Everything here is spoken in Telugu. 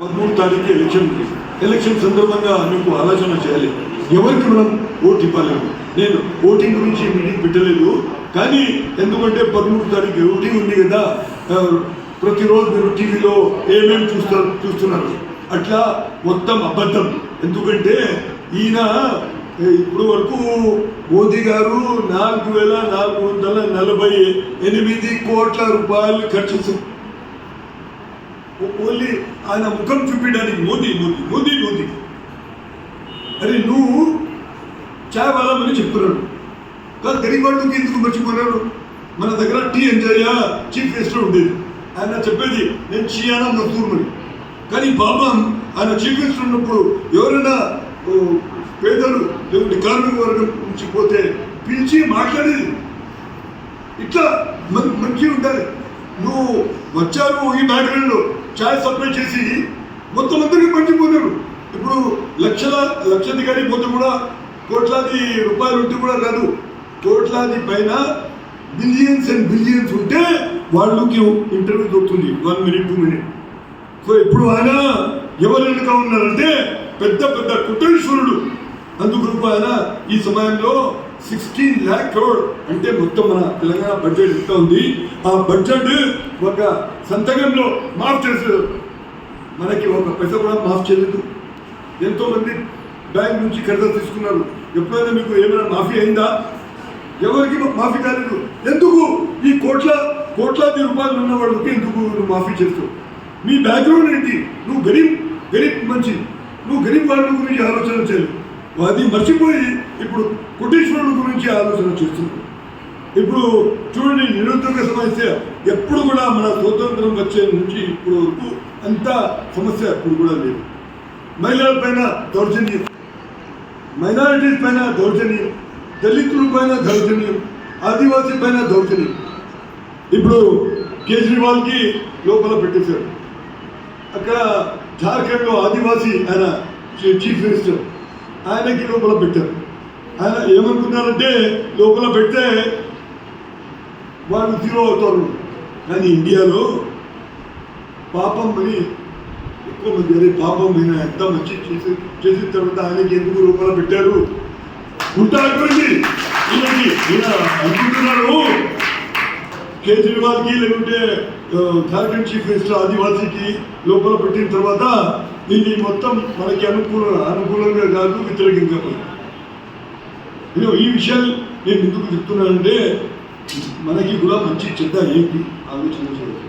13 తారీఖు ఎలక్షన్ సందర్భంగా మీకు ఆలోచన చేయాలి. ఎవరికి మనం ఓటు ఇవ్వలేము. నేను ఓటింగ్ గురించి మీటింగ్ పెట్టలేదు, కానీ ఎందుకంటే 13 తారీఖు ఓటింగ్ ఉంది కదా, ప్రతిరోజు మీరు టీవీలో ఏమేమి చూస్తున్నారు, అట్లా మొత్తం అబద్ధం. ఎందుకంటే ఈయన ఇప్పుడు వరకు మోదీ గారు 4,448 కోట్ల రూపాయలు ఖర్చు ఓన్లీ ఆయన ముఖం చూపించడానికి. మోదీ మోదీ మోదీ మోదీ అరే నువ్వు చాయ్ వాళ్ళమని చెప్తున్నాడు, కానీ గరీబ్ వాళ్ళకి ఎందుకు మర్చిపోయినాడు? మన దగ్గర టీ ఎంజాయ్యా చీఫ్ మినిస్టర్ ఉండేది, ఆయన చెప్పేది నేను చియానా మస్తూర్ మరి. కానీ పాపం ఆయన చీఫ్ మినిస్టర్ ఉన్నప్పుడు ఎవరైనా పేదలు లేకుంటే కార్మిక వర్గం నుంచి పోతే పిలిచి మాట్లాడేది. ఇట్లా మంచిగా ఉండాలి. నువ్వు వచ్చారు ఈ బ్యాక్గ్రౌండ్లో ఛాయ్ సప్లై చేసి మొత్తం అందరికీ పంచిపోతారు. ఇప్పుడు లక్షాధికారి పోతే కూడా కోట్లాది రూపాయలు ఉంటే కూడా రాదు, కోట్లాది పైన బిలియన్స్ అండ్ బిలియన్స్ ఉంటే వాళ్ళకి ఇంటర్వ్యూ దొరుకుతుంది 1 minute 2 minutes. సో ఇప్పుడు ఆయన ఎవరు వెనుక ఉన్నారంటే పెద్ద పెద్ద కుటీశ్వరుడు. అందుకు ఆయన ఈ సమయంలో 16 lakh crore అంటే మొత్తం మన తెలంగాణ బడ్జెట్ ఎంత ఉంది, ఆ బడ్జెట్ ఒక సంతకంలో మాఫ్ చేసేది. మనకి ఒక పైసా కూడా మాఫ్ చేయలేదు. ఎంతోమంది బ్యాంక్ నుంచి కర్జా తీసుకున్నారు. ఎప్పుడైనా మీకు ఏమైనా మాఫీ అయిందా? ఎవరికి మాఫీ కాలేదు. ఎందుకు ఈ కోట్లాది రూపాయలు ఉన్న వాళ్ళకి ఎందుకు నువ్వు మాఫీ చేస్తావు? మీ బ్యాక్గ్రౌండ్ ఏంటి? నువ్వు గరీబ్ మంచి, నువ్వు గరీబ్ వాళ్ళ గురించి ఆలోచన చేయాలి. అది మర్చిపోయి ఇప్పుడు కోటీశ్వరుల గురించి ఆలోచన చేస్తున్నారు. ఇప్పుడు చూడండి, నిరుద్యోగ సమస్య ఎప్పుడు కూడా మన స్వతంత్రం వచ్చే నుంచి ఇప్పుడు వరకు అంత సమస్య ఎప్పుడు కూడా లేదు. మహిళల పైన దౌర్జన్యం, మైనారిటీస్ పైన దౌర్జన్యం, దళితుల పైన దౌర్జన్యం, ఆదివాసీ పైన దౌర్జన్యం. ఇప్పుడు కేజ్రీవాల్కి లోపల పెట్టేశారు. అక్కడ జార్ఖండ్లో ఆదివాసీ ఆయన చీఫ్ మినిస్టర్, ఆయనకి లోపల పెట్టారు. ఆయన ఏమనుకున్నారంటే లోపల పెడితే వాళ్ళు 0 అవుతారు. కానీ ఇండియాలో పాపం అని ఎక్కువ మంది, అరే పాపం ఆయన ఎంత మంచి చేసిన తర్వాత ఆయనకి ఎందుకు లోపల పెట్టారు ఉంటాయి. ఈయన అనుకుంటున్నారు కేజ్రీవాల్కి లేకుంటే జార్ఖండ్ చీఫ్ మినిస్టర్ ఆదివాసీకి లోపల పెట్టిన తర్వాత దీన్ని మొత్తం మనకి అనుకూలంగా కాదు, వ్యతిరేకంగా. ఈ విషయాలు నేను ఎందుకు చెప్తున్నానంటే మనకి కూడా మంచి చెడ్డ ఏంటి ఆలోచన చేయాలి.